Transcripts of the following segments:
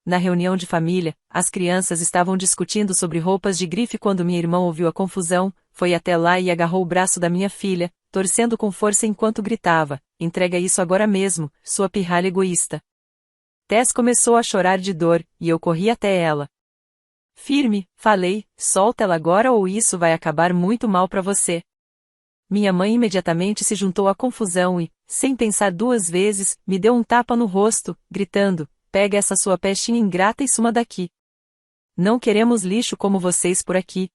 Na reunião de família, as crianças estavam discutindo sobre roupas de grife quando minha irmã ouviu a confusão, foi até lá e agarrou o braço da minha filha, torcendo com força enquanto gritava: "Entrega isso agora mesmo, sua pirralha egoísta." Tess começou a chorar de dor, e eu corri até ela. "Firme", falei, "solta ela agora ou isso vai acabar muito mal para você." Minha mãe imediatamente se juntou à confusão e, sem pensar duas vezes, me deu um tapa no rosto, gritando: "Pega essa sua pestinha ingrata e suma daqui. Não queremos lixo como vocês por aqui."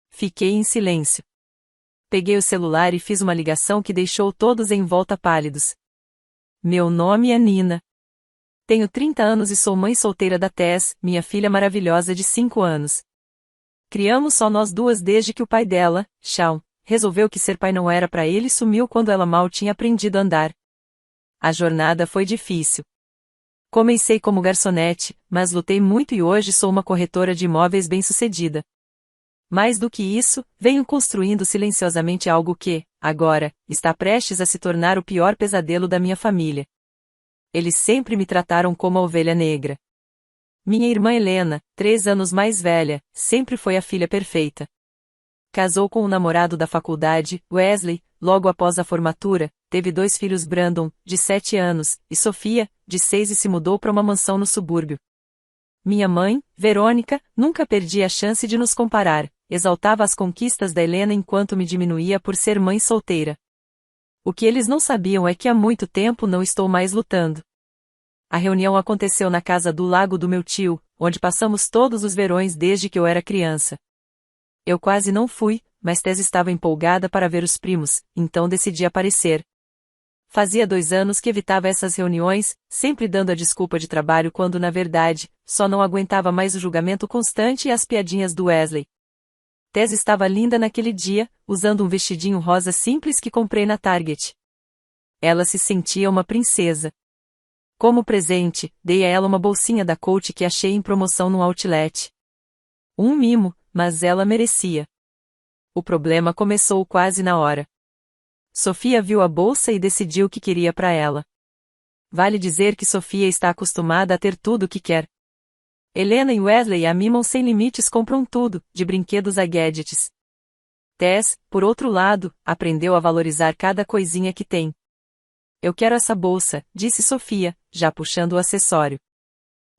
Fiquei em silêncio. Peguei o celular e fiz uma ligação que deixou todos em volta pálidos. "Meu nome é Nina. Tenho 30 anos e sou mãe solteira da Tess, minha filha maravilhosa de 5 anos. Criamos só nós duas desde que o pai dela, Shawn, resolveu que ser pai não era para ele e sumiu quando ela mal tinha aprendido a andar. A jornada foi difícil. Comecei como garçonete, mas lutei muito e hoje sou uma corretora de imóveis bem-sucedida. Mais do que isso, venho construindo silenciosamente algo que, agora, está prestes a se tornar o pior pesadelo da minha família. Eles sempre me trataram como a ovelha negra. Minha irmã Helena, 3 anos mais velha, sempre foi a filha perfeita. Casou com o namorado da faculdade, Wesley, logo após a formatura, teve 2 filhos, Brandon, de 7 anos, e Sofia, de 6, e se mudou para uma mansão no subúrbio. Minha mãe, Verônica, nunca perdia a chance de nos comparar, exaltava as conquistas da Helena enquanto me diminuía por ser mãe solteira. O que eles não sabiam é que há muito tempo não estou mais lutando. A reunião aconteceu na casa do lago do meu tio, onde passamos todos os verões desde que eu era criança. Eu quase não fui, mas Tess estava empolgada para ver os primos, então decidi aparecer. Fazia 2 anos que evitava essas reuniões, sempre dando a desculpa de trabalho quando na verdade, só não aguentava mais o julgamento constante e as piadinhas do Wesley. Tess estava linda naquele dia, usando um vestidinho rosa simples que comprei na Target. Ela se sentia uma princesa. Como presente, dei a ela uma bolsinha da Coach que achei em promoção no outlet. Um mimo, mas ela merecia. O problema começou quase na hora. Sofia viu a bolsa e decidiu o que queria para ela. Vale dizer que Sofia está acostumada a ter tudo o que quer. Helena e Wesley a mimam sem limites, compram tudo, de brinquedos a gadgets. Tess, por outro lado, aprendeu a valorizar cada coisinha que tem. "Eu quero essa bolsa", disse Sofia, já puxando o acessório.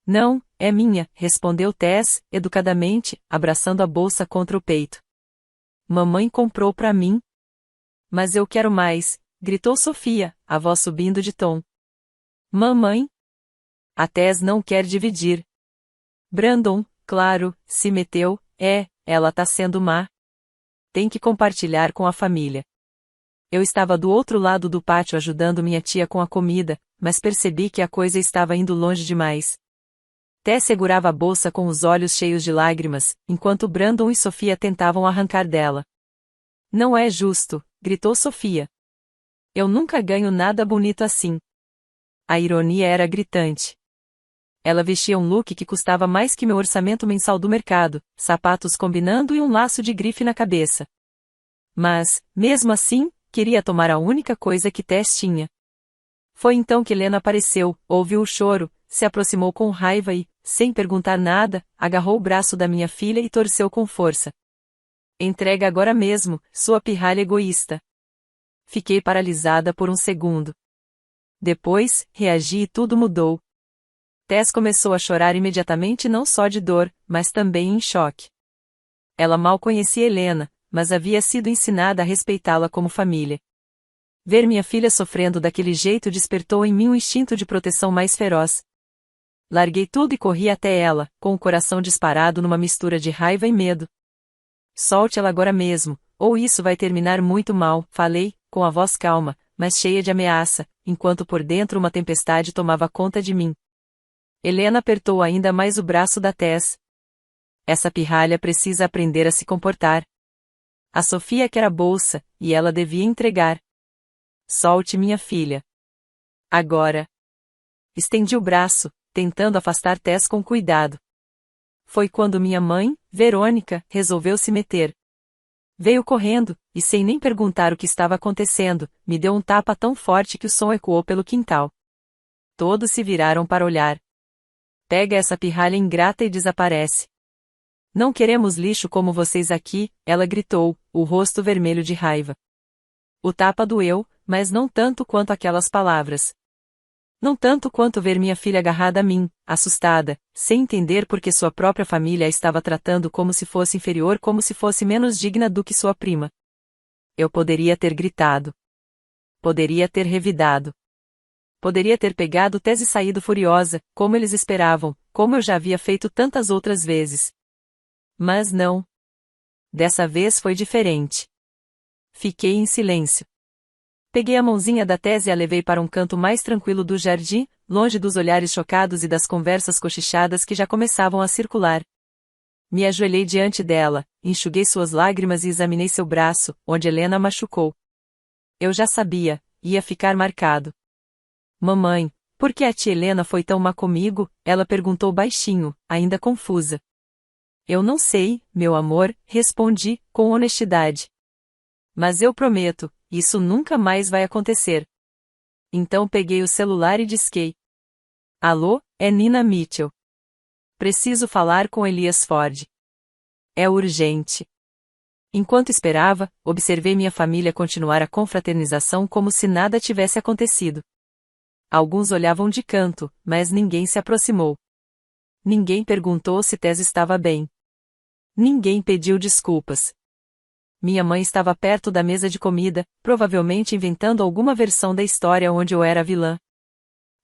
"Não, é minha", respondeu Tess, educadamente, abraçando a bolsa contra o peito. "Mamãe comprou para mim." "Mas eu quero mais", gritou Sofia, a voz subindo de tom. "Mamãe?" A Tess não quer dividir. Brandon, claro, se meteu, ela tá sendo má. Tem que compartilhar com a família. Eu estava do outro lado do pátio ajudando minha tia com a comida, mas percebi que a coisa estava indo longe demais. Tess segurava a bolsa com os olhos cheios de lágrimas, enquanto Brandon e Sofia tentavam arrancar dela. "Não é justo", gritou Sofia. "Eu nunca ganho nada bonito assim." A ironia era gritante. Ela vestia um look que custava mais que meu orçamento mensal do mercado, sapatos combinando e um laço de grife na cabeça. Mas, mesmo assim, queria tomar a única coisa que Tess tinha. Foi então que Helena apareceu, ouviu o choro, se aproximou com raiva e, sem perguntar nada, agarrou o braço da minha filha e torceu com força. "Entrega agora mesmo, sua pirralha egoísta." Fiquei paralisada por um segundo. Depois, reagi e tudo mudou. Tess começou a chorar imediatamente, não só de dor, mas também em choque. Ela mal conhecia Helena, mas havia sido ensinada a respeitá-la como família. Ver minha filha sofrendo daquele jeito despertou em mim um instinto de proteção mais feroz. Larguei tudo e corri até ela, com o coração disparado numa mistura de raiva e medo. "Solte ela agora mesmo, ou isso vai terminar muito mal", falei, com a voz calma, mas cheia de ameaça, enquanto por dentro uma tempestade tomava conta de mim. Helena apertou ainda mais o braço da Tess. "Essa pirralha precisa aprender a se comportar. A Sofia quer a bolsa, e ela devia entregar. Solte minha filha. Agora." Estendi o braço, tentando afastar Tess com cuidado. Foi quando minha mãe, Verônica, resolveu se meter. Veio correndo, e sem nem perguntar o que estava acontecendo, me deu um tapa tão forte que o som ecoou pelo quintal. Todos se viraram para olhar. Pega essa pirralha ingrata e desaparece. Não queremos lixo como vocês aqui, ela gritou, o rosto vermelho de raiva. O tapa doeu, mas não tanto quanto aquelas palavras. Não tanto quanto ver minha filha agarrada a mim, assustada, sem entender por que sua própria família a estava tratando como se fosse inferior, como se fosse menos digna do que sua prima. Eu poderia ter gritado. Poderia ter revidado. Poderia ter pegado Tess e saído furiosa, como eles esperavam, como eu já havia feito tantas outras vezes. Mas não. Dessa vez foi diferente. Fiquei em silêncio. Peguei a mãozinha da Tess e a levei para um canto mais tranquilo do jardim, longe dos olhares chocados e das conversas cochichadas que já começavam a circular. Me ajoelhei diante dela, enxuguei suas lágrimas e examinei seu braço, onde Helena machucou. Eu já sabia, ia ficar marcado. Mamãe, por que a tia Helena foi tão má comigo? Ela perguntou baixinho, ainda confusa. Eu não sei, meu amor, respondi, com honestidade. Mas eu prometo, isso nunca mais vai acontecer. Então peguei o celular e disquei. Alô, é Nina Mitchell. Preciso falar com Elias Ford. É urgente. Enquanto esperava, observei minha família continuar a confraternização como se nada tivesse acontecido. Alguns olhavam de canto, mas ninguém se aproximou. Ninguém perguntou se Tess estava bem. Ninguém pediu desculpas. Minha mãe estava perto da mesa de comida, provavelmente inventando alguma versão da história onde eu era a vilã.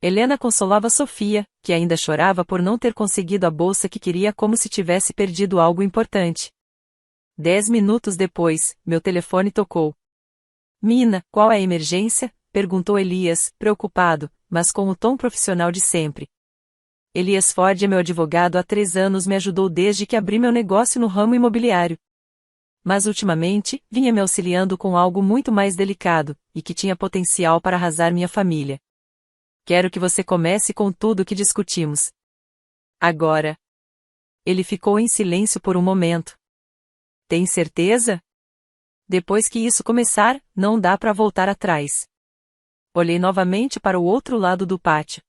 Helena consolava Sofia, que ainda chorava por não ter conseguido a bolsa que queria como se tivesse perdido algo importante. 10 minutos depois, meu telefone tocou. Mina, qual é a emergência? Perguntou Elias, preocupado, mas com o tom profissional de sempre. Elias Ford é meu advogado há 3 anos, me ajudou desde que abri meu negócio no ramo imobiliário. Mas ultimamente, vinha me auxiliando com algo muito mais delicado, e que tinha potencial para arrasar minha família. Quero que você comece com tudo o que discutimos. Agora. Ele ficou em silêncio por um momento. Tem certeza? Depois que isso começar, não dá para voltar atrás. Olhei novamente para o outro lado do pátio.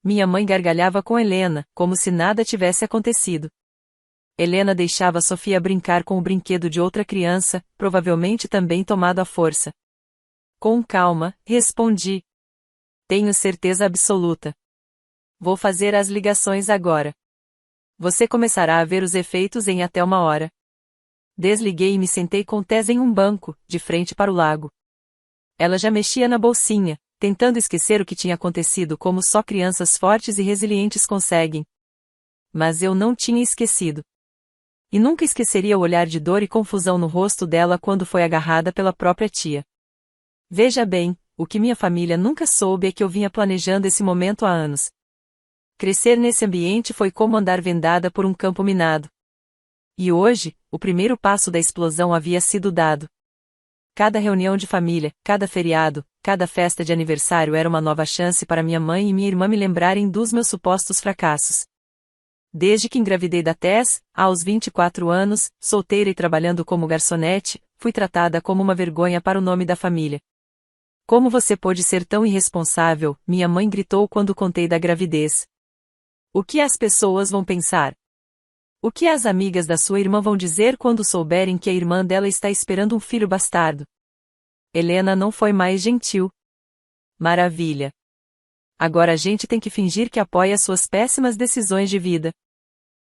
Minha mãe gargalhava com Helena, como se nada tivesse acontecido. Helena deixava Sofia brincar com o brinquedo de outra criança, provavelmente também tomado à força. Com calma, respondi. Tenho certeza absoluta. Vou fazer as ligações agora. Você começará a ver os efeitos em até 1 hora. Desliguei e me sentei com Tess em um banco, de frente para o lago. Ela já mexia na bolsinha, tentando esquecer o que tinha acontecido como só crianças fortes e resilientes conseguem. Mas eu não tinha esquecido. E nunca esqueceria o olhar de dor e confusão no rosto dela quando foi agarrada pela própria tia. Veja bem, o que minha família nunca soube é que eu vinha planejando esse momento há anos. Crescer nesse ambiente foi como andar vendada por um campo minado. E hoje, o primeiro passo da explosão havia sido dado. Cada reunião de família, cada feriado, cada festa de aniversário era uma nova chance para minha mãe e minha irmã me lembrarem dos meus supostos fracassos. Desde que engravidei da Tess, aos 24 anos, solteira e trabalhando como garçonete, fui tratada como uma vergonha para o nome da família. Como você pôde ser tão irresponsável? Minha mãe gritou quando contei da gravidez. O que as pessoas vão pensar? O que as amigas da sua irmã vão dizer quando souberem que a irmã dela está esperando um filho bastardo? Helena não foi mais gentil. Maravilha. Agora a gente tem que fingir que apoia suas péssimas decisões de vida.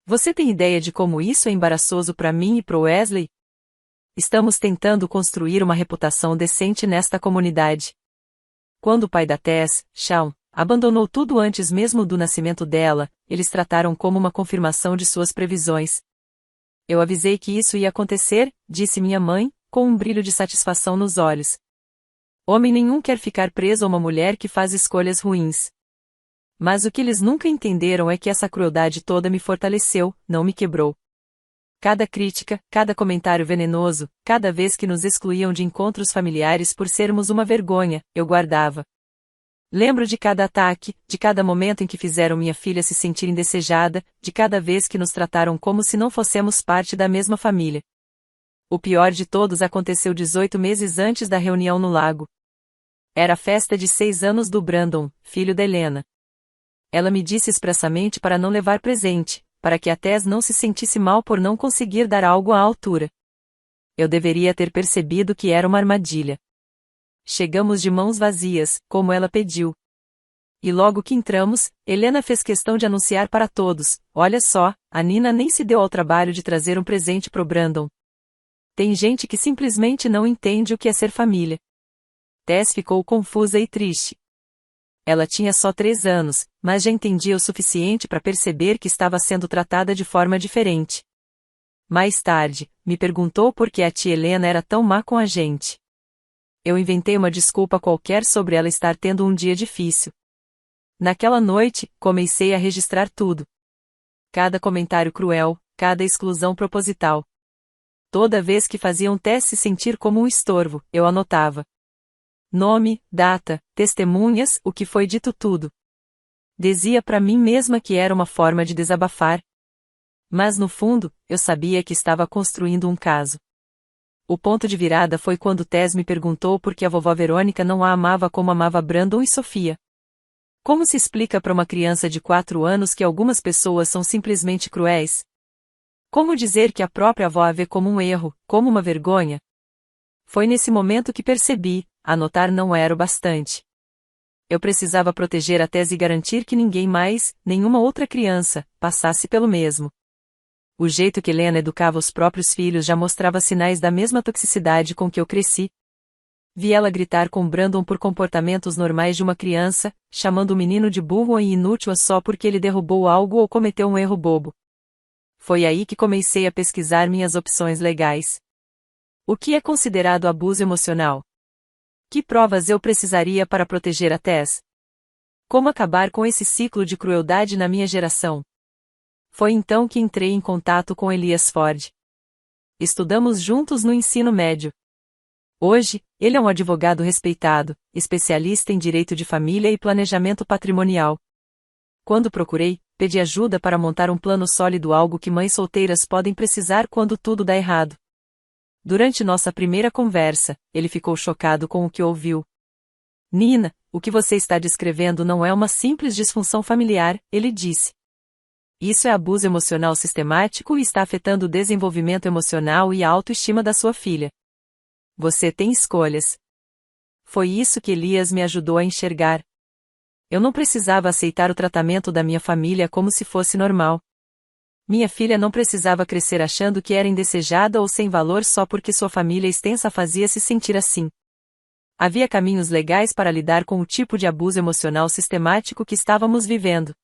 Você tem ideia de como isso é embaraçoso para mim e pro Wesley? Estamos tentando construir uma reputação decente nesta comunidade. Quando o pai da Tess, Shawn, abandonou tudo antes mesmo do nascimento dela, eles trataram como uma confirmação de suas previsões. Eu avisei que isso ia acontecer, disse minha mãe, com um brilho de satisfação nos olhos. Homem nenhum quer ficar preso a uma mulher que faz escolhas ruins. Mas o que eles nunca entenderam é que essa crueldade toda me fortaleceu, não me quebrou. Cada crítica, cada comentário venenoso, cada vez que nos excluíam de encontros familiares por sermos uma vergonha, eu guardava. Lembro de cada ataque, de cada momento em que fizeram minha filha se sentir indesejada, de cada vez que nos trataram como se não fossemos parte da mesma família. O pior de todos aconteceu 18 meses antes da reunião no lago. Era a festa de 6 anos do Brandon, filho da Helena. Ela me disse expressamente para não levar presente, para que a Tess não se sentisse mal por não conseguir dar algo à altura. Eu deveria ter percebido que era uma armadilha. Chegamos de mãos vazias, como ela pediu. E logo que entramos, Helena fez questão de anunciar para todos: olha só, a Nina nem se deu ao trabalho de trazer um presente pro Brandon. Tem gente que simplesmente não entende o que é ser família. Tess ficou confusa e triste. Ela tinha só 3 anos, mas já entendia o suficiente para perceber que estava sendo tratada de forma diferente. Mais tarde, me perguntou por que a tia Helena era tão má com a gente. Eu inventei uma desculpa qualquer sobre ela estar tendo um dia difícil. Naquela noite, comecei a registrar tudo. Cada comentário cruel, cada exclusão proposital. Toda vez que faziam Tess se sentir como um estorvo, eu anotava. Nome, data, testemunhas, o que foi dito tudo. Dizia para mim mesma que era uma forma de desabafar. Mas no fundo, eu sabia que estava construindo um caso. O ponto de virada foi quando Tess me perguntou por que a vovó Verônica não a amava como amava Brandon e Sofia. Como se explica para uma criança de 4 anos que algumas pessoas são simplesmente cruéis? Como dizer que a própria avó a vê como um erro, como uma vergonha? Foi nesse momento que percebi, anotar não era o bastante. Eu precisava proteger a Tess e garantir que ninguém mais, nenhuma outra criança, passasse pelo mesmo. O jeito que Helena educava os próprios filhos já mostrava sinais da mesma toxicidade com que eu cresci. Vi ela gritar com Brandon por comportamentos normais de uma criança, chamando o menino de burro e inútil só porque ele derrubou algo ou cometeu um erro bobo. Foi aí que comecei a pesquisar minhas opções legais. O que é considerado abuso emocional? Que provas eu precisaria para proteger a Tess? Como acabar com esse ciclo de crueldade na minha geração? Foi então que entrei em contato com Elias Ford. Estudamos juntos no ensino médio. Hoje, ele é um advogado respeitado, especialista em direito de família e planejamento patrimonial. Quando procurei, pedi ajuda para montar um plano sólido, algo que mães solteiras podem precisar quando tudo dá errado. Durante nossa primeira conversa, ele ficou chocado com o que ouviu. Nina, o que você está descrevendo não é uma simples disfunção familiar, ele disse. Isso é abuso emocional sistemático e está afetando o desenvolvimento emocional e a autoestima da sua filha. Você tem escolhas. Foi isso que Elias me ajudou a enxergar. Eu não precisava aceitar o tratamento da minha família como se fosse normal. Minha filha não precisava crescer achando que era indesejada ou sem valor só porque sua família extensa fazia se sentir assim. Havia caminhos legais para lidar com o tipo de abuso emocional sistemático que estávamos vivendo.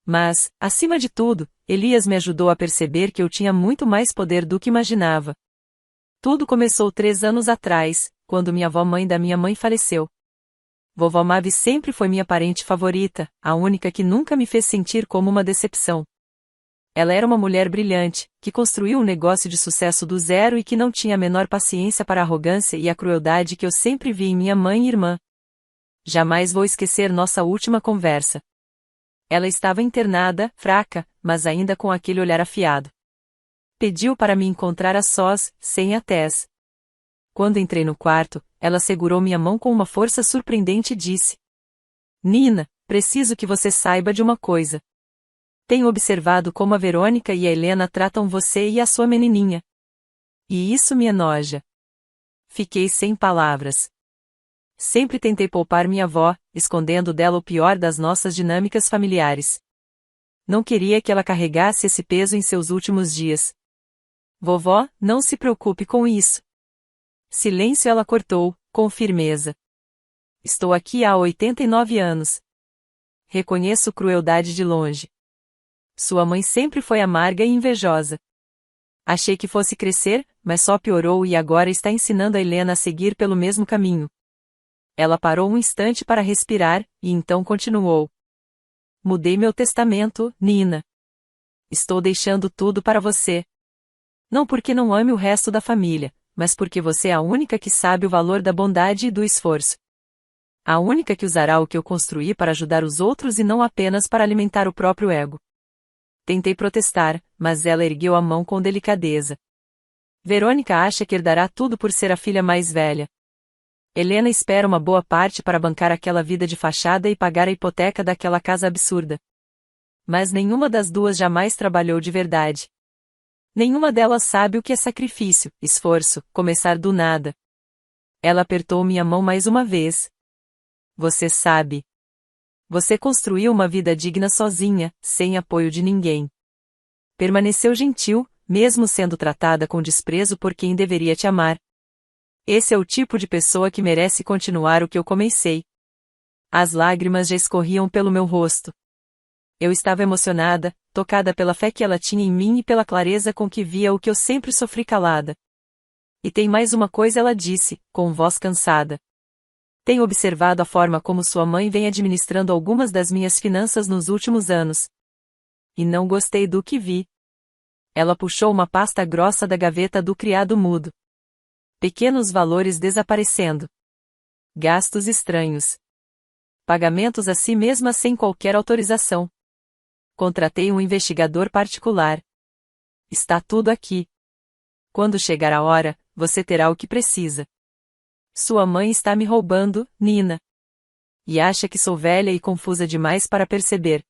Mas, acima de tudo, Elias me ajudou a perceber que eu tinha muito mais poder do que imaginava. Tudo começou 3 anos atrás, quando minha avó, mãe da minha mãe, faleceu. Vovó Mavi sempre foi minha parente favorita, a única que nunca me fez sentir como uma decepção. Ela era uma mulher brilhante, que construiu um negócio de sucesso do zero e que não tinha a menor paciência para a arrogância e a crueldade que eu sempre vi em minha mãe e irmã. Jamais vou esquecer nossa última conversa. Ela estava internada, fraca, mas ainda com aquele olhar afiado. Pediu para me encontrar a sós, sem a Tess. Quando entrei no quarto, ela segurou minha mão com uma força surpreendente e disse: Nina, preciso que você saiba de uma coisa. Tenho observado como a Verônica e a Helena tratam você e a sua menininha. E isso me enoja. Fiquei sem palavras. Sempre tentei poupar minha avó, escondendo dela o pior das nossas dinâmicas familiares. Não queria que ela carregasse esse peso em seus últimos dias. Vovó, não se preocupe com isso. Silêncio, ela cortou, com firmeza. Estou aqui há 89 anos. Reconheço crueldade de longe. Sua mãe sempre foi amarga e invejosa. Achei que fosse crescer, mas só piorou e agora está ensinando a Helena a seguir pelo mesmo caminho. Ela parou um instante para respirar, e então continuou. Mudei meu testamento, Nina. Estou deixando tudo para você. Não porque não ame o resto da família, mas porque você é a única que sabe o valor da bondade e do esforço. A única que usará o que eu construí para ajudar os outros e não apenas para alimentar o próprio ego. Tentei protestar, mas ela ergueu a mão com delicadeza. Verônica acha que herdará tudo por ser a filha mais velha. Helena espera uma boa parte para bancar aquela vida de fachada e pagar a hipoteca daquela casa absurda. Mas nenhuma das duas jamais trabalhou de verdade. Nenhuma delas sabe o que é sacrifício, esforço, começar do nada. Ela apertou minha mão mais uma vez. Você sabe. Você construiu uma vida digna sozinha, sem apoio de ninguém. Permaneceu gentil, mesmo sendo tratada com desprezo por quem deveria te amar. Esse é o tipo de pessoa que merece continuar o que eu comecei. As lágrimas já escorriam pelo meu rosto. Eu estava emocionada, tocada pela fé que ela tinha em mim e pela clareza com que via o que eu sempre sofri calada. E tem mais uma coisa, ela disse, com voz cansada. Tenho observado a forma como sua mãe vem administrando algumas das minhas finanças nos últimos anos. E não gostei do que vi. Ela puxou uma pasta grossa da gaveta do criado mudo. Pequenos valores desaparecendo. Gastos estranhos. Pagamentos a si mesma sem qualquer autorização. Contratei um investigador particular. Está tudo aqui. Quando chegar a hora, você terá o que precisa. Sua mãe está me roubando, Nina. E acha que sou velha e confusa demais para perceber.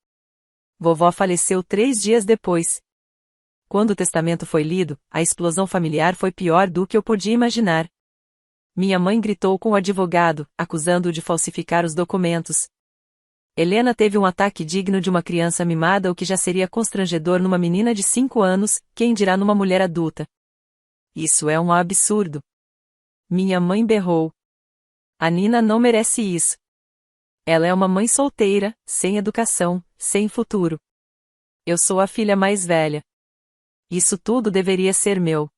Vovó faleceu 3 dias depois. Quando o testamento foi lido, a explosão familiar foi pior do que eu podia imaginar. Minha mãe gritou com o advogado, acusando-o de falsificar os documentos. Helena teve um ataque digno de uma criança mimada, o que já seria constrangedor numa menina de 5 anos, quem dirá numa mulher adulta. Isso é um absurdo. Minha mãe berrou. A Nina não merece isso. Ela é uma mãe solteira, sem educação, sem futuro. Eu sou a filha mais velha. Isso tudo deveria ser meu.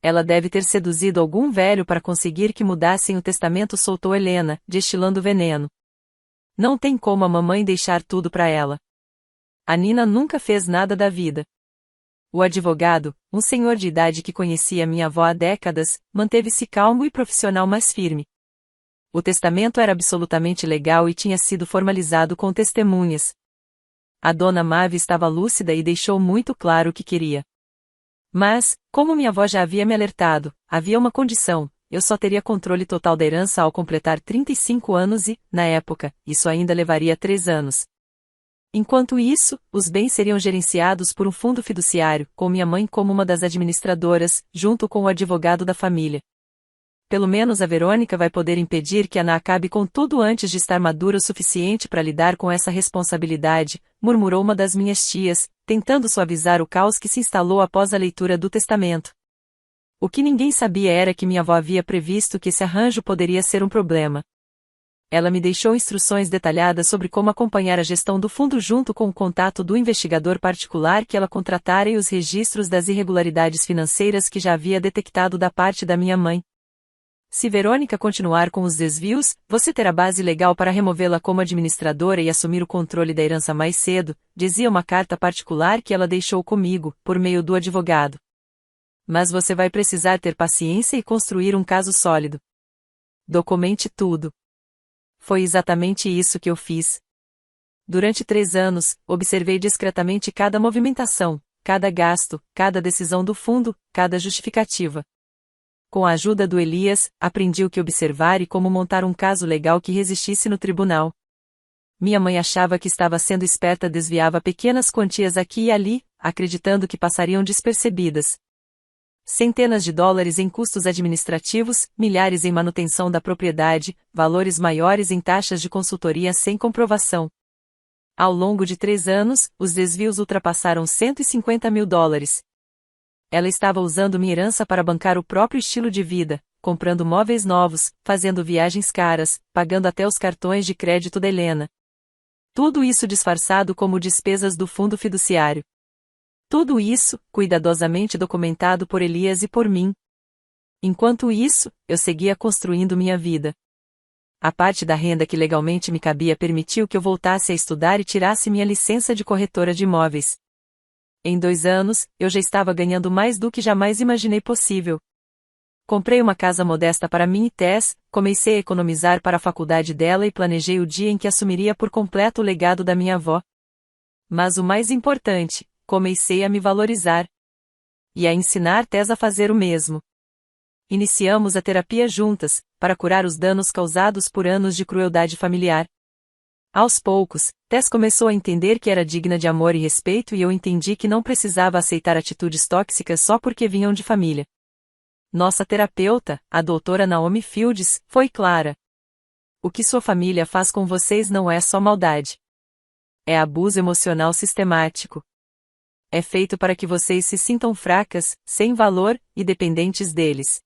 Ela deve ter seduzido algum velho para conseguir que mudassem o testamento, soltou Helena, destilando veneno. Não tem como a mamãe deixar tudo para ela. A Nina nunca fez nada da vida. O advogado, um senhor de idade que conhecia minha avó há décadas, manteve-se calmo e profissional, mas firme. O testamento era absolutamente legal e tinha sido formalizado com testemunhas. A dona Mavi estava lúcida e deixou muito claro o que queria. Mas, como minha avó já havia me alertado, havia uma condição: eu só teria controle total da herança ao completar 35 anos e, na época, isso ainda levaria 3 anos. Enquanto isso, os bens seriam gerenciados por um fundo fiduciário, com minha mãe como uma das administradoras, junto com o advogado da família. Pelo menos a Verônica vai poder impedir que Ana acabe com tudo antes de estar madura o suficiente para lidar com essa responsabilidade, murmurou uma das minhas tias, tentando suavizar o caos que se instalou após a leitura do testamento. O que ninguém sabia era que minha avó havia previsto que esse arranjo poderia ser um problema. Ela me deixou instruções detalhadas sobre como acompanhar a gestão do fundo junto com o contato do investigador particular que ela contratara e os registros das irregularidades financeiras que já havia detectado da parte da minha mãe. Se Verônica continuar com os desvios, você terá base legal para removê-la como administradora e assumir o controle da herança mais cedo, dizia uma carta particular que ela deixou comigo, por meio do advogado. Mas você vai precisar ter paciência e construir um caso sólido. Documente tudo. Foi exatamente isso que eu fiz. Durante 3 anos, observei discretamente cada movimentação, cada gasto, cada decisão do fundo, cada justificativa. Com a ajuda do Elias, aprendi o que observar e como montar um caso legal que resistisse no tribunal. Minha mãe achava que estava sendo esperta, desviava pequenas quantias aqui e ali, acreditando que passariam despercebidas. Centenas de dólares em custos administrativos, milhares em manutenção da propriedade, valores maiores em taxas de consultoria sem comprovação. Ao longo de 3 anos, os desvios ultrapassaram $150 mil. Ela estava usando minha herança para bancar o próprio estilo de vida, comprando móveis novos, fazendo viagens caras, pagando até os cartões de crédito da Helena. Tudo isso disfarçado como despesas do fundo fiduciário. Tudo isso, cuidadosamente documentado por Elias e por mim. Enquanto isso, eu seguia construindo minha vida. A parte da renda que legalmente me cabia permitiu que eu voltasse a estudar e tirasse minha licença de corretora de imóveis. Em 2 anos, eu já estava ganhando mais do que jamais imaginei possível. Comprei uma casa modesta para mim e Tess, comecei a economizar para a faculdade dela e planejei o dia em que assumiria por completo o legado da minha avó. Mas o mais importante, comecei a me valorizar. E a ensinar Tess a fazer o mesmo. Iniciamos a terapia juntas, para curar os danos causados por anos de crueldade familiar. Aos poucos, Tess começou a entender que era digna de amor e respeito e eu entendi que não precisava aceitar atitudes tóxicas só porque vinham de família. Nossa terapeuta, a doutora Naomi Fields, foi clara. O que sua família faz com vocês não é só maldade. É abuso emocional sistemático. É feito para que vocês se sintam fracas, sem valor, e dependentes deles.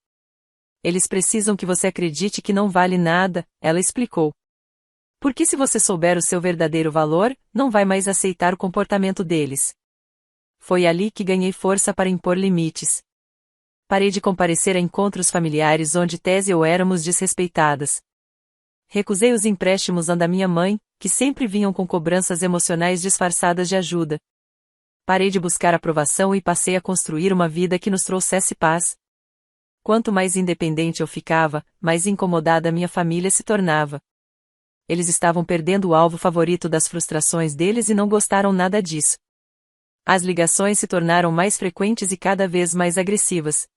Eles precisam que você acredite que não vale nada, ela explicou. Porque se você souber o seu verdadeiro valor, não vai mais aceitar o comportamento deles. Foi ali que ganhei força para impor limites. Parei de comparecer a encontros familiares onde Tess e eu éramos desrespeitadas. Recusei os empréstimos da minha mãe, que sempre vinham com cobranças emocionais disfarçadas de ajuda. Parei de buscar aprovação e passei a construir uma vida que nos trouxesse paz. Quanto mais independente eu ficava, mais incomodada minha família se tornava. Eles estavam perdendo o alvo favorito das frustrações deles e não gostaram nada disso. As ligações se tornaram mais frequentes e cada vez mais agressivas.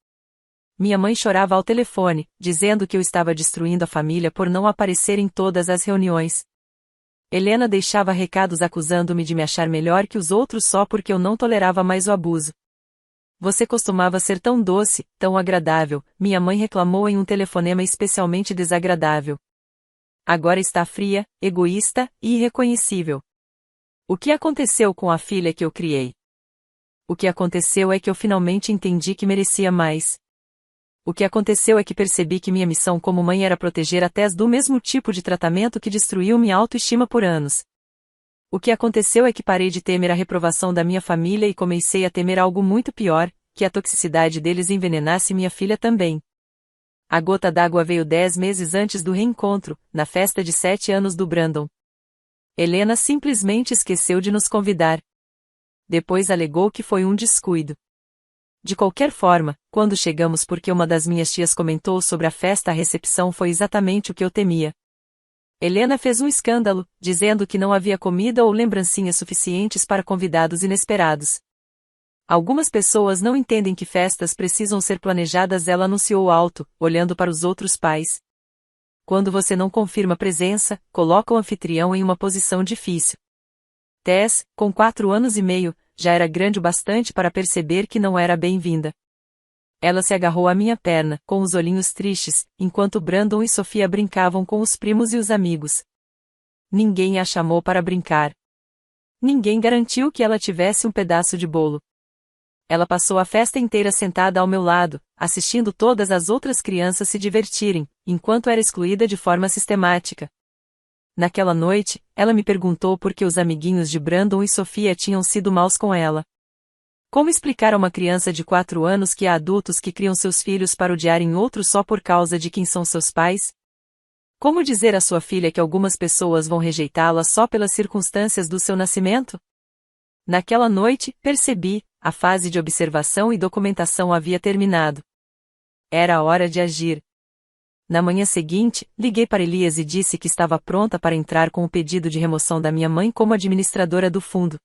Minha mãe chorava ao telefone, dizendo que eu estava destruindo a família por não aparecer em todas as reuniões. Helena deixava recados acusando-me de me achar melhor que os outros só porque eu não tolerava mais o abuso. Você costumava ser tão doce, tão agradável, minha mãe reclamou em um telefonema especialmente desagradável. Agora está fria, egoísta e irreconhecível. O que aconteceu com a filha que eu criei? O que aconteceu é que eu finalmente entendi que merecia mais. O que aconteceu é que percebi que minha missão como mãe era proteger a Tess do mesmo tipo de tratamento que destruiu minha autoestima por anos. O que aconteceu é que parei de temer a reprovação da minha família e comecei a temer algo muito pior, que a toxicidade deles envenenasse minha filha também. A gota d'água veio 10 meses antes do reencontro, na festa de 7 anos do Brandon. Helena simplesmente esqueceu de nos convidar. Depois alegou que foi um descuido. De qualquer forma, quando chegamos porque uma das minhas tias comentou sobre a festa, a recepção foi exatamente o que eu temia. Helena fez um escândalo, dizendo que não havia comida ou lembrancinhas suficientes para convidados inesperados. Algumas pessoas não entendem que festas precisam ser planejadas, ela anunciou alto, olhando para os outros pais. Quando você não confirma presença, coloca o anfitrião em uma posição difícil. Tess, com 4 anos e meio, já era grande o bastante para perceber que não era bem-vinda. Ela se agarrou à minha perna, com os olhinhos tristes, enquanto Brandon e Sofia brincavam com os primos e os amigos. Ninguém a chamou para brincar. Ninguém garantiu que ela tivesse um pedaço de bolo. Ela passou a festa inteira sentada ao meu lado, assistindo todas as outras crianças se divertirem, enquanto era excluída de forma sistemática. Naquela noite, ela me perguntou por que os amiguinhos de Brandon e Sofia tinham sido maus com ela. Como explicar a uma criança de 4 anos que há adultos que criam seus filhos para odiarem outros só por causa de quem são seus pais? Como dizer à sua filha que algumas pessoas vão rejeitá-la só pelas circunstâncias do seu nascimento? Naquela noite, percebi, a fase de observação e documentação havia terminado. Era a hora de agir. Na manhã seguinte, liguei para Elias e disse que estava pronta para entrar com o pedido de remoção da minha mãe como administradora do fundo.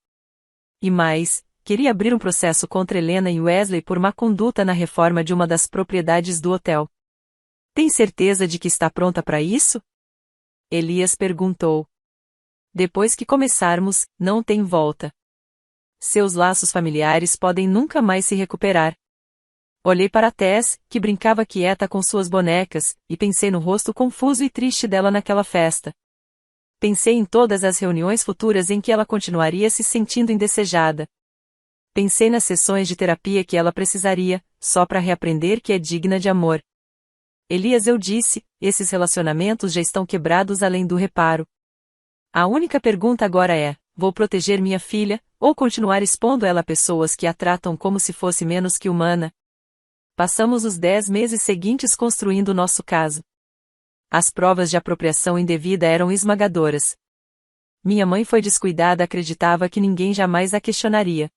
E mais, queria abrir um processo contra Helena e Wesley por má conduta na reforma de uma das propriedades do hotel. Tem certeza de que está pronta para isso? Elias perguntou. Depois que começarmos, não tem volta. Seus laços familiares podem nunca mais se recuperar. Olhei para Tess, que brincava quieta com suas bonecas, e pensei no rosto confuso e triste dela naquela festa. Pensei em todas as reuniões futuras em que ela continuaria se sentindo indesejada. Pensei nas sessões de terapia que ela precisaria, só para reaprender que é digna de amor. Elias, eu disse, esses relacionamentos já estão quebrados além do reparo. A única pergunta agora é, vou proteger minha filha, ou continuar expondo ela a pessoas que a tratam como se fosse menos que humana? Passamos os 10 meses seguintes construindo nosso caso. As provas de apropriação indevida eram esmagadoras. Minha mãe foi descuidada, acreditava que ninguém jamais a questionaria.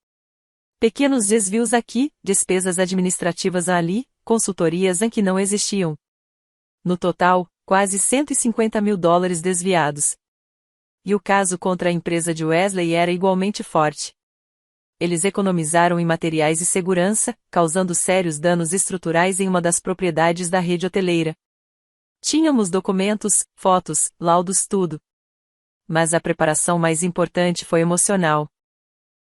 Pequenos desvios aqui, despesas administrativas ali, consultorias em que não existiam. No total, quase $150 mil desviados. E o caso contra a empresa de Wesley era igualmente forte. Eles economizaram em materiais e segurança, causando sérios danos estruturais em uma das propriedades da rede hoteleira. Tínhamos documentos, fotos, laudos, tudo. Mas a preparação mais importante foi emocional.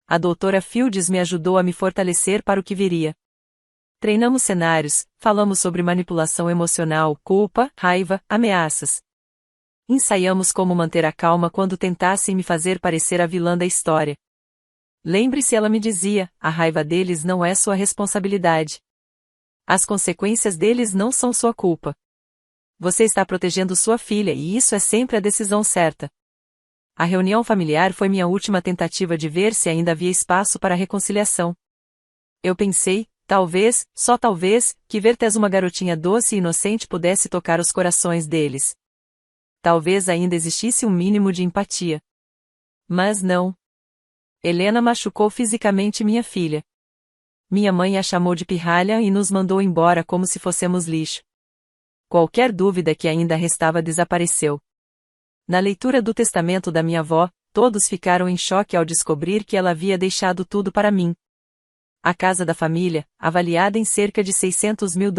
A doutora Fields me ajudou a me fortalecer para o que viria. Treinamos cenários, falamos sobre manipulação emocional, culpa, raiva, ameaças. Ensaiamos como manter a calma quando tentassem me fazer parecer a vilã da história. Lembre-se, ela me dizia, a raiva deles não é sua responsabilidade. As consequências deles não são sua culpa. Você está protegendo sua filha e isso é sempre a decisão certa. A reunião familiar foi minha última tentativa de ver se ainda havia espaço para reconciliação. Eu pensei, talvez, só talvez, que Vertes, uma garotinha doce e inocente, pudesse tocar os corações deles. Talvez ainda existisse um mínimo de empatia. Mas não. Helena machucou fisicamente minha filha. Minha mãe a chamou de pirralha e nos mandou embora como se fôssemos lixo. Qualquer dúvida que ainda restava desapareceu. Na leitura do testamento da minha avó, todos ficaram em choque ao descobrir que ela havia deixado tudo para mim. A casa da família, avaliada em cerca de $600 mil.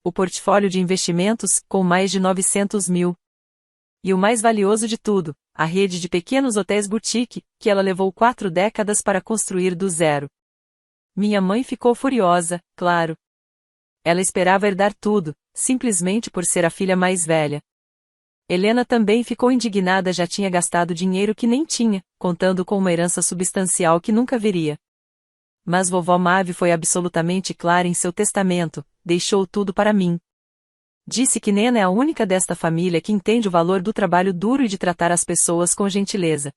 O portfólio de investimentos, com mais de 900 mil. E o mais valioso de tudo, a rede de pequenos hotéis boutique, que ela levou 4 décadas para construir do zero. Minha mãe ficou furiosa, claro. Ela esperava herdar tudo, simplesmente por ser a filha mais velha. Helena também ficou indignada, já tinha gastado dinheiro que nem tinha, contando com uma herança substancial que nunca viria. Mas vovó Maeve foi absolutamente clara em seu testamento, deixou tudo para mim. Disse que Nena é a única desta família que entende o valor do trabalho duro e de tratar as pessoas com gentileza.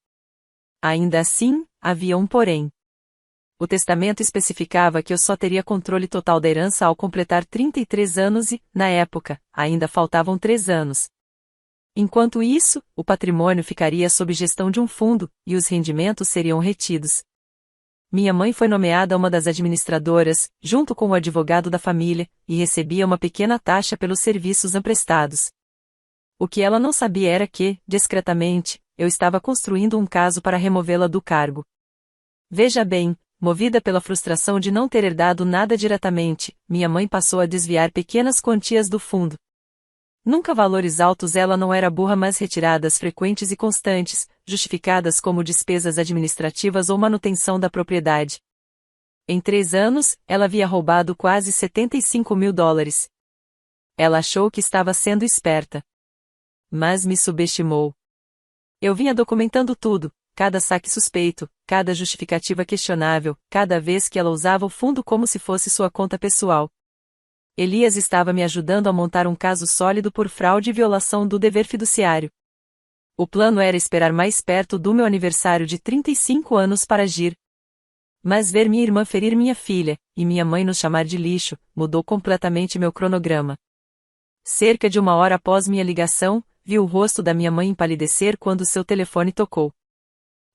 Ainda assim, havia um porém. O testamento especificava que eu só teria controle total da herança ao completar 33 anos e, na época, ainda faltavam 3 anos. Enquanto isso, o patrimônio ficaria sob gestão de um fundo, e os rendimentos seriam retidos. Minha mãe foi nomeada uma das administradoras, junto com o advogado da família, e recebia uma pequena taxa pelos serviços emprestados. O que ela não sabia era que, discretamente, eu estava construindo um caso para removê-la do cargo. Veja bem, movida pela frustração de não ter herdado nada diretamente, minha mãe passou a desviar pequenas quantias do fundo. Nunca valores altos, ela não era burra, mas retiradas frequentes e constantes, justificadas como despesas administrativas ou manutenção da propriedade. Em 3 anos, ela havia roubado quase $75 mil. Ela achou que estava sendo esperta. Mas me subestimou. Eu vinha documentando tudo, cada saque suspeito, cada justificativa questionável, cada vez que ela usava o fundo como se fosse sua conta pessoal. Elias estava me ajudando a montar um caso sólido por fraude e violação do dever fiduciário. O plano era esperar mais perto do meu aniversário de 35 anos para agir. Mas ver minha irmã ferir minha filha, e minha mãe nos chamar de lixo, mudou completamente meu cronograma. Cerca de 1 hora após minha ligação, vi o rosto da minha mãe empalidecer quando seu telefone tocou.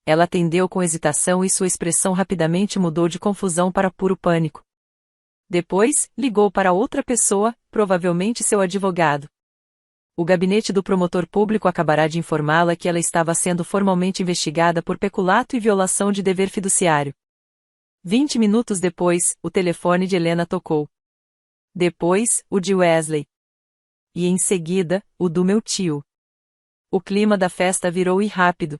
Ela atendeu com hesitação e sua expressão rapidamente mudou de confusão para puro pânico. Depois, ligou para outra pessoa, provavelmente seu advogado. O gabinete do promotor público acabará de informá-la que ela estava sendo formalmente investigada por peculato e violação de dever fiduciário. 20 minutos depois, o telefone de Helena tocou. Depois, o de Wesley. E em seguida, o do meu tio. O clima da festa virou rápido.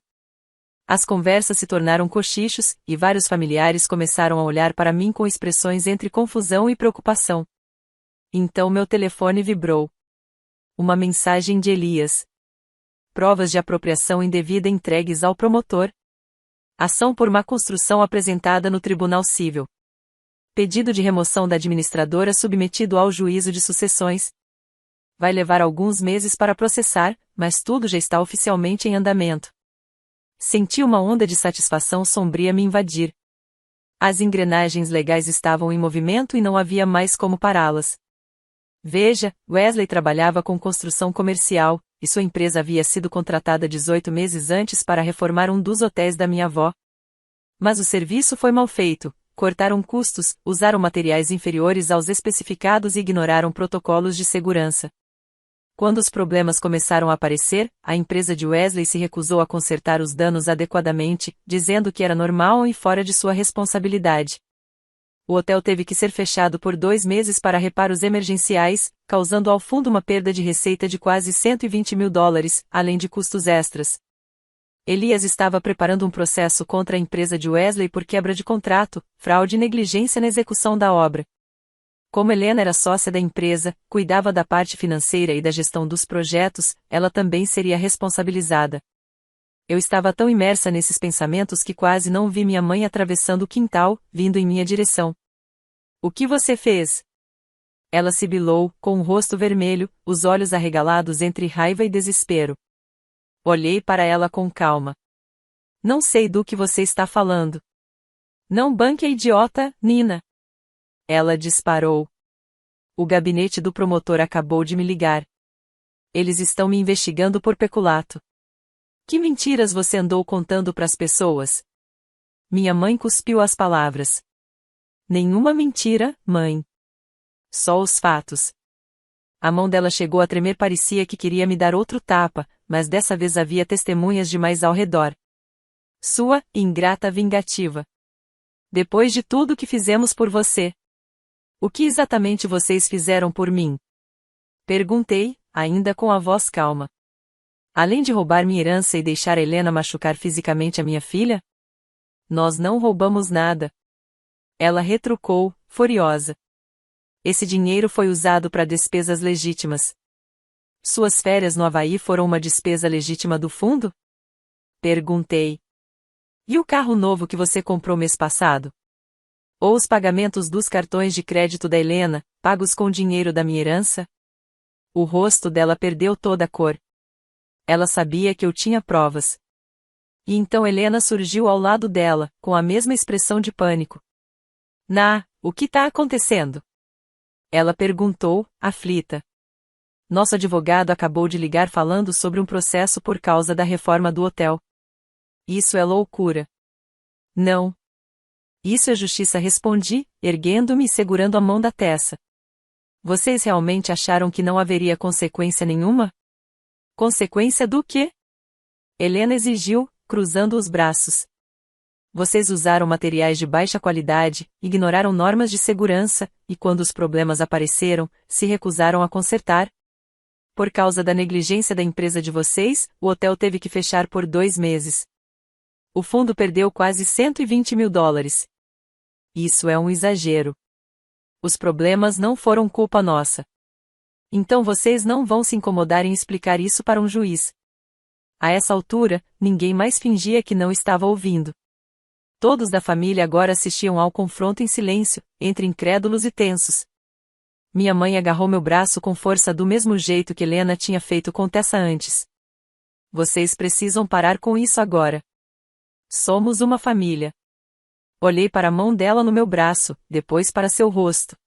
As conversas se tornaram cochichos, e vários familiares começaram a olhar para mim com expressões entre confusão e preocupação. Então meu telefone vibrou. Uma mensagem de Elias. Provas de apropriação indevida entregues ao promotor. Ação por má construção apresentada no Tribunal Civil. Pedido de remoção da administradora submetido ao juízo de sucessões. Vai levar alguns meses para processar, mas tudo já está oficialmente em andamento. Senti uma onda de satisfação sombria me invadir. As engrenagens legais estavam em movimento e não havia mais como pará-las. Veja, Wesley trabalhava com construção comercial, e sua empresa havia sido contratada 18 meses antes para reformar um dos hotéis da minha avó. Mas o serviço foi mal feito, cortaram custos, usaram materiais inferiores aos especificados e ignoraram protocolos de segurança. Quando os problemas começaram a aparecer, a empresa de Wesley se recusou a consertar os danos adequadamente, dizendo que era normal e fora de sua responsabilidade. O hotel teve que ser fechado por 2 meses para reparos emergenciais, causando ao fundo uma perda de receita de quase $120.000, além de custos extras. Elias estava preparando um processo contra a empresa de Wesley por quebra de contrato, fraude e negligência na execução da obra. Como Helena era sócia da empresa, cuidava da parte financeira e da gestão dos projetos, ela também seria responsabilizada. Eu estava tão imersa nesses pensamentos que quase não vi minha mãe atravessando o quintal, vindo em minha direção. "O que você fez?" Ela sibilou, com o rosto vermelho, os olhos arregalados entre raiva e desespero. Olhei para ela com calma. "Não sei do que você está falando." "Não banque a idiota, Nina." Ela disparou. "O gabinete do promotor acabou de me ligar. Eles estão me investigando por peculato." "Que mentiras você andou contando para as pessoas?" Minha mãe cuspiu as palavras. "Nenhuma mentira, mãe. Só os fatos." A mão dela chegou a tremer, parecia que queria me dar outro tapa, mas dessa vez havia testemunhas demais ao redor. "Sua ingrata vingativa. Depois de tudo que fizemos por você. O que exatamente vocês fizeram por mim?" Perguntei, ainda com a voz calma. "Além de roubar minha herança e deixar Helena machucar fisicamente a minha filha?" "Nós não roubamos nada." Ela retrucou, furiosa. "Esse dinheiro foi usado para despesas legítimas." "Suas férias no Havaí foram uma despesa legítima do fundo?" Perguntei. "E o carro novo que você comprou mês passado? Ou os pagamentos dos cartões de crédito da Helena, pagos com dinheiro da minha herança?" O rosto dela perdeu toda a cor. Ela sabia que eu tinha provas. E então Helena surgiu ao lado dela, com a mesma expressão de pânico. O que está acontecendo?" Ela perguntou, aflita. "Nosso advogado acabou de ligar falando sobre um processo por causa da reforma do hotel." "Isso é loucura." "Não. Isso é justiça", respondi, erguendo-me e segurando a mão da Tessa. "Vocês realmente acharam que não haveria consequência nenhuma?" "Consequência do quê?" Helena exigiu, cruzando os braços. "Vocês usaram materiais de baixa qualidade, ignoraram normas de segurança, e quando os problemas apareceram, se recusaram a consertar. Por causa da negligência da empresa de vocês, o hotel teve que fechar por 2 meses. O fundo perdeu quase $120.000. Isso é um exagero. Os problemas não foram culpa nossa. Então vocês não vão se incomodar em explicar isso para um juiz." A essa altura, ninguém mais fingia que não estava ouvindo. Todos da família agora assistiam ao confronto em silêncio, entre incrédulos e tensos. Minha mãe agarrou meu braço com força do mesmo jeito que Helena tinha feito com Tessa antes. "Vocês precisam parar com isso agora. Somos uma família." Olhei para a mão dela no meu braço, depois para seu rosto.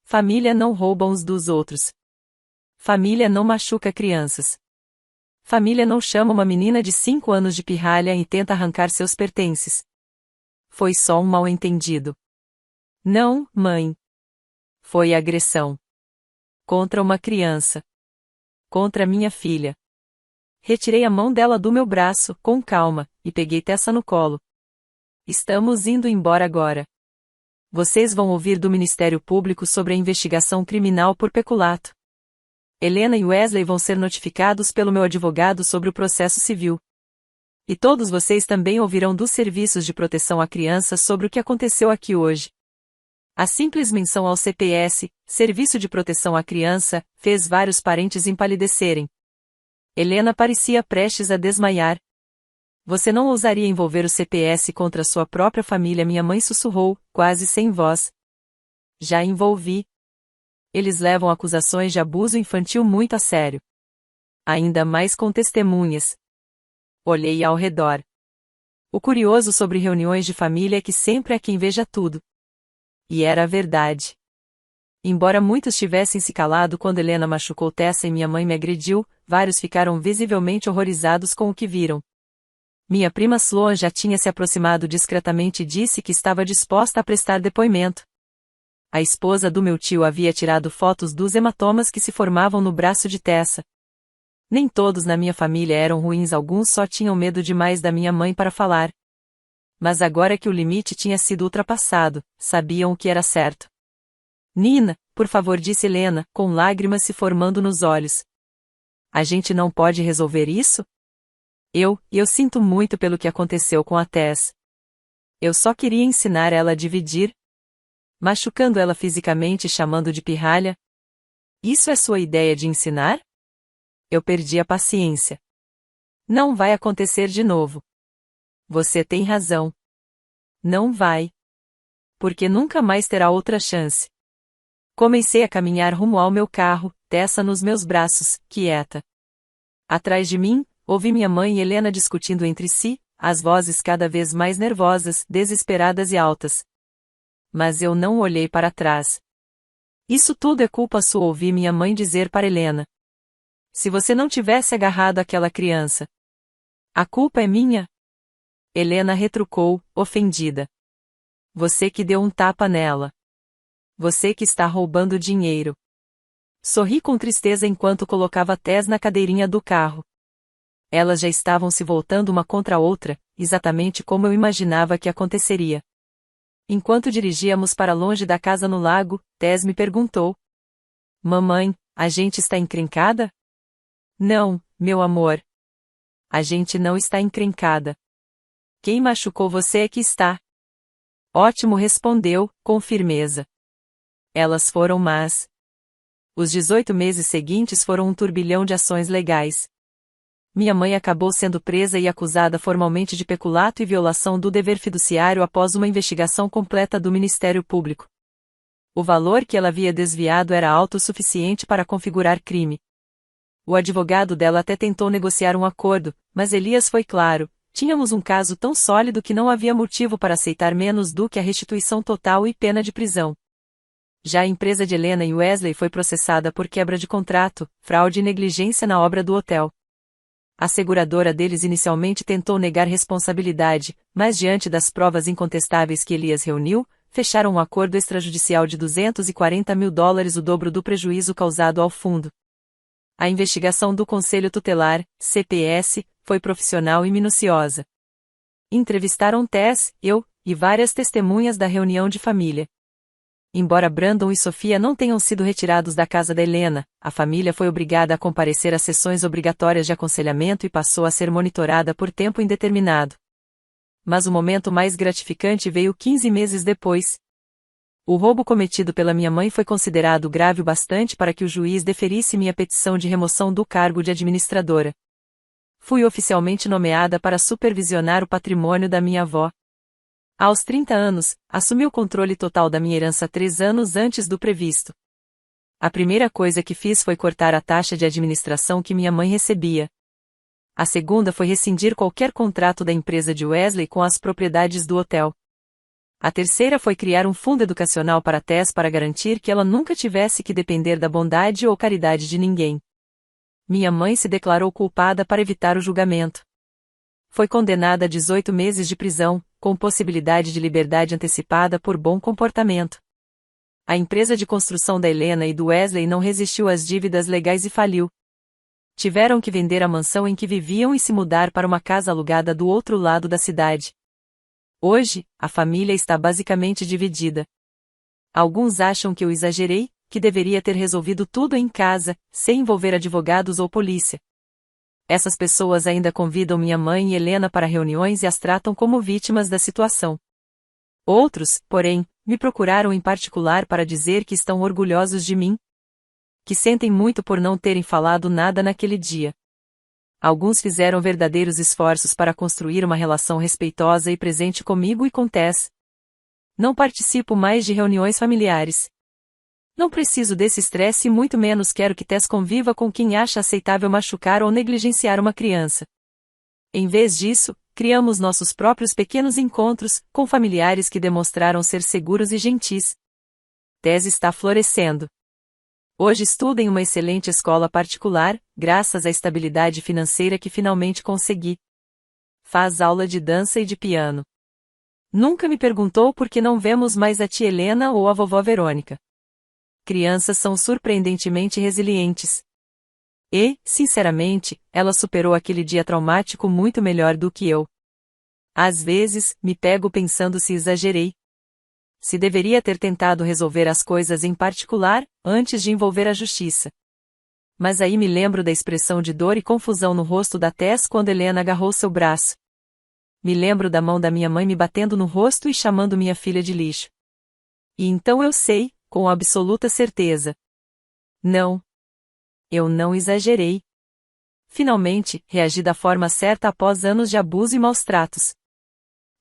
"Família não rouba uns dos outros. Família não machuca crianças. Família não chama uma menina de 5 anos de pirralha e tenta arrancar seus pertences. Foi só um mal-entendido." "Não, mãe. Foi agressão. Contra uma criança. Contra minha filha." Retirei a mão dela do meu braço, com calma, e peguei Tessa no colo. "Estamos indo embora agora. Vocês vão ouvir do Ministério Público sobre a investigação criminal por peculato. Helena e Wesley vão ser notificados pelo meu advogado sobre o processo civil. E todos vocês também ouvirão dos serviços de proteção à criança sobre o que aconteceu aqui hoje." A simples menção ao CPS, Serviço de Proteção à Criança, fez vários parentes empalidecerem. Helena parecia prestes a desmaiar. "Você não ousaria envolver o CPS contra sua própria família?" minha mãe sussurrou, quase sem voz. "Já envolvi. Eles levam acusações de abuso infantil muito a sério. Ainda mais com testemunhas." Olhei ao redor. O curioso sobre reuniões de família é que sempre há quem veja tudo. E era verdade. Embora muitos tivessem se calado quando Helena machucou Tessa e minha mãe me agrediu, vários ficaram visivelmente horrorizados com o que viram. Minha prima Sloan já tinha se aproximado discretamente e disse que estava disposta a prestar depoimento. A esposa do meu tio havia tirado fotos dos hematomas que se formavam no braço de Tessa. Nem todos na minha família eram ruins, alguns só tinham medo demais da minha mãe para falar. Mas agora que o limite tinha sido ultrapassado, sabiam o que era certo. Nina, por favor, disse Helena, com lágrimas se formando nos olhos. A gente não pode resolver isso? Eu sinto muito pelo que aconteceu com a Tess. Eu só queria ensinar ela a dividir. Machucando ela fisicamente e chamando de pirralha. Isso é sua ideia de ensinar? Eu perdi a paciência. Não vai acontecer de novo. Você tem razão. Não vai. Porque nunca mais terá outra chance. Comecei a caminhar rumo ao meu carro, Tessa nos meus braços, quieta. Atrás de mim, ouvi minha mãe e Helena discutindo entre si, as vozes cada vez mais nervosas, desesperadas e altas. Mas eu não olhei para trás. Isso tudo é culpa sua, ouvi minha mãe dizer para Helena. Se você não tivesse agarrado aquela criança. A culpa é minha? Helena retrucou, ofendida. Você que deu um tapa nela. Você que está roubando dinheiro. Sorri com tristeza enquanto colocava Tess na cadeirinha do carro. Elas já estavam se voltando uma contra a outra, exatamente como eu imaginava que aconteceria. Enquanto dirigíamos para longe da casa no lago, Tess me perguntou. Mamãe, a gente está encrencada? Não, meu amor. A gente não está encrencada. Quem machucou você é que está. Ótimo, respondeu, com firmeza. Elas foram más. Os 18 meses seguintes foram um turbilhão de ações legais. Minha mãe acabou sendo presa e acusada formalmente de peculato e violação do dever fiduciário após uma investigação completa do Ministério Público. O valor que ela havia desviado era alto o suficiente para configurar crime. O advogado dela até tentou negociar um acordo, mas Elias foi claro: tínhamos um caso tão sólido que não havia motivo para aceitar menos do que a restituição total e pena de prisão. Já a empresa de Helena e Wesley foi processada por quebra de contrato, fraude e negligência na obra do hotel. A seguradora deles inicialmente tentou negar responsabilidade, mas diante das provas incontestáveis que Elias reuniu, fecharam um acordo extrajudicial de $240 mil, o dobro do prejuízo causado ao fundo. A investigação do Conselho Tutelar, CPS, foi profissional e minuciosa. Entrevistaram Tess, eu, e várias testemunhas da reunião de família. Embora Brandon e Sofia não tenham sido retirados da casa da Helena, a família foi obrigada a comparecer às sessões obrigatórias de aconselhamento e passou a ser monitorada por tempo indeterminado. Mas o momento mais gratificante veio 15 meses depois. O roubo cometido pela minha mãe foi considerado grave o bastante para que o juiz deferisse minha petição de remoção do cargo de administradora. Fui oficialmente nomeada para supervisionar o patrimônio da minha avó. Aos 30 anos, assumi o controle total da minha herança 3 anos antes do previsto. A primeira coisa que fiz foi cortar a taxa de administração que minha mãe recebia. A segunda foi rescindir qualquer contrato da empresa de Wesley com as propriedades do hotel. A terceira foi criar um fundo educacional para Tess para garantir que ela nunca tivesse que depender da bondade ou caridade de ninguém. Minha mãe se declarou culpada para evitar o julgamento. Foi condenada a 18 meses de prisão, com possibilidade de liberdade antecipada por bom comportamento. A empresa de construção da Helena e do Wesley não resistiu às dívidas legais e faliu. Tiveram que vender a mansão em que viviam e se mudar para uma casa alugada do outro lado da cidade. Hoje, a família está basicamente dividida. Alguns acham que eu exagerei, que deveria ter resolvido tudo em casa, sem envolver advogados ou polícia. Essas pessoas ainda convidam minha mãe e Helena para reuniões e as tratam como vítimas da situação. Outros, porém, me procuraram em particular para dizer que estão orgulhosos de mim. Que sentem muito por não terem falado nada naquele dia. Alguns fizeram verdadeiros esforços para construir uma relação respeitosa e presente comigo e com Tess. Não participo mais de reuniões familiares. Não preciso desse estresse e muito menos quero que Tess conviva com quem acha aceitável machucar ou negligenciar uma criança. Em vez disso, criamos nossos próprios pequenos encontros, com familiares que demonstraram ser seguros e gentis. Tess está florescendo. Hoje estuda em uma excelente escola particular, graças à estabilidade financeira que finalmente consegui. Faz aula de dança e de piano. Nunca me perguntou por que não vemos mais a tia Helena ou a vovó Verônica. Crianças são surpreendentemente resilientes. E, sinceramente, ela superou aquele dia traumático muito melhor do que eu. Às vezes, me pego pensando se exagerei. Se deveria ter tentado resolver as coisas em particular, antes de envolver a justiça. Mas aí me lembro da expressão de dor e confusão no rosto da Tess quando Helena agarrou seu braço. Me lembro da mão da minha mãe me batendo no rosto e chamando minha filha de lixo. E então eu sei, com absoluta certeza. Não. Eu não exagerei. Finalmente, reagi da forma certa após anos de abuso e maus tratos.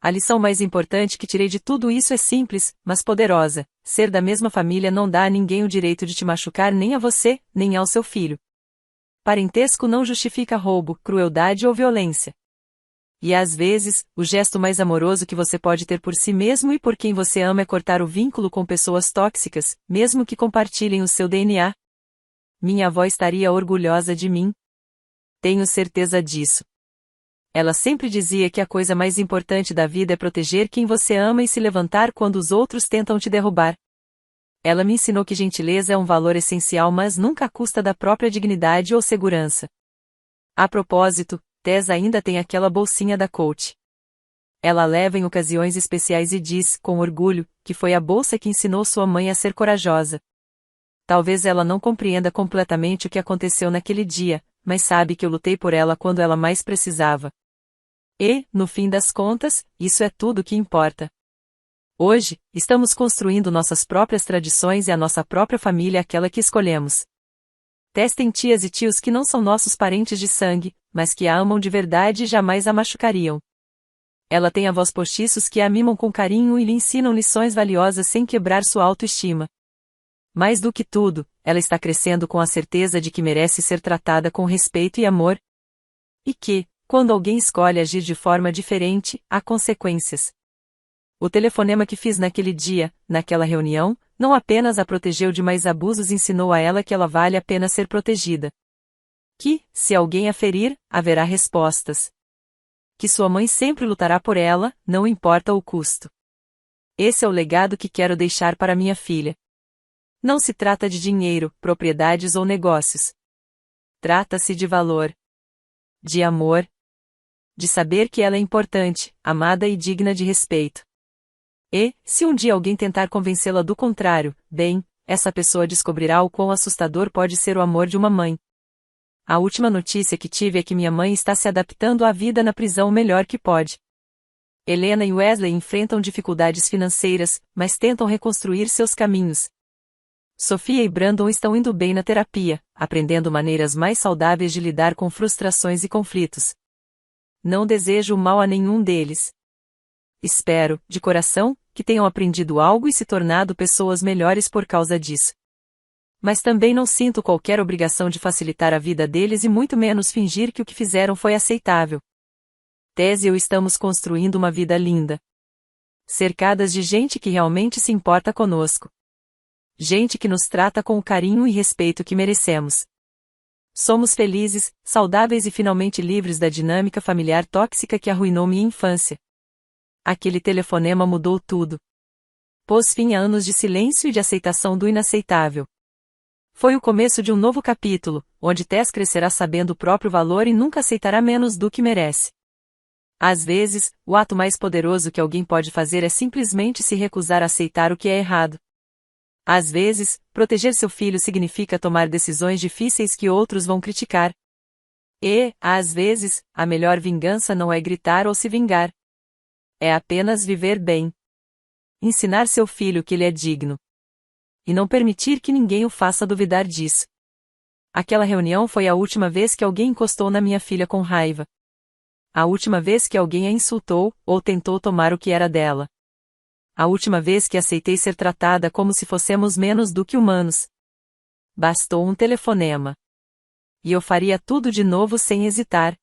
A lição mais importante que tirei de tudo isso é simples, mas poderosa: ser da mesma família não dá a ninguém o direito de te machucar, nem a você, nem ao seu filho. Parentesco não justifica roubo, crueldade ou violência. E às vezes, o gesto mais amoroso que você pode ter por si mesmo e por quem você ama é cortar o vínculo com pessoas tóxicas, mesmo que compartilhem o seu DNA. Minha avó estaria orgulhosa de mim. Tenho certeza disso. Ela sempre dizia que a coisa mais importante da vida é proteger quem você ama e se levantar quando os outros tentam te derrubar. Ela me ensinou que gentileza é um valor essencial, mas nunca à custa da própria dignidade ou segurança. A propósito, Tess ainda tem aquela bolsinha da Coach. Ela leva em ocasiões especiais e diz, com orgulho, que foi a bolsa que ensinou sua mãe a ser corajosa. Talvez ela não compreenda completamente o que aconteceu naquele dia, mas sabe que eu lutei por ela quando ela mais precisava. E, no fim das contas, isso é tudo o que importa. Hoje, estamos construindo nossas próprias tradições e a nossa própria família, aquela que escolhemos. Tess tem tias e tios que não são nossos parentes de sangue, mas que a amam de verdade e jamais a machucariam. Ela tem avós postiços que a mimam com carinho e lhe ensinam lições valiosas sem quebrar sua autoestima. Mais do que tudo, ela está crescendo com a certeza de que merece ser tratada com respeito e amor. E que, quando alguém escolhe agir de forma diferente, há consequências. O telefonema que fiz naquele dia, naquela reunião, não apenas a protegeu de mais abusos, ensinou a ela que ela vale a pena ser protegida. Que, se alguém a ferir, haverá respostas. Que sua mãe sempre lutará por ela, não importa o custo. Esse é o legado que quero deixar para minha filha. Não se trata de dinheiro, propriedades ou negócios. Trata-se de valor. De amor. De saber que ela é importante, amada e digna de respeito. E, se um dia alguém tentar convencê-la do contrário, bem, essa pessoa descobrirá o quão assustador pode ser o amor de uma mãe. A última notícia que tive é que minha mãe está se adaptando à vida na prisão o melhor que pode. Helena e Wesley enfrentam dificuldades financeiras, mas tentam reconstruir seus caminhos. Sofia e Brandon estão indo bem na terapia, aprendendo maneiras mais saudáveis de lidar com frustrações e conflitos. Não desejo o mal a nenhum deles. Espero, de coração, que tenham aprendido algo e se tornado pessoas melhores por causa disso. Mas também não sinto qualquer obrigação de facilitar a vida deles e muito menos fingir que o que fizeram foi aceitável. Tess e eu estamos construindo uma vida linda. Cercadas de gente que realmente se importa conosco. Gente que nos trata com o carinho e respeito que merecemos. Somos felizes, saudáveis e finalmente livres da dinâmica familiar tóxica que arruinou minha infância. Aquele telefonema mudou tudo. Pôs fim a anos de silêncio e de aceitação do inaceitável. Foi o começo de um novo capítulo, onde Tess crescerá sabendo o próprio valor e nunca aceitará menos do que merece. Às vezes, o ato mais poderoso que alguém pode fazer é simplesmente se recusar a aceitar o que é errado. Às vezes, proteger seu filho significa tomar decisões difíceis que outros vão criticar. E, às vezes, a melhor vingança não é gritar ou se vingar. É apenas viver bem. Ensinar seu filho que ele é digno. E não permitir que ninguém o faça duvidar disso. Aquela reunião foi a última vez que alguém encostou na minha filha com raiva. A última vez que alguém a insultou, ou tentou tomar o que era dela. A última vez que aceitei ser tratada como se fossemos menos do que humanos. Bastou um telefonema. E eu faria tudo de novo sem hesitar.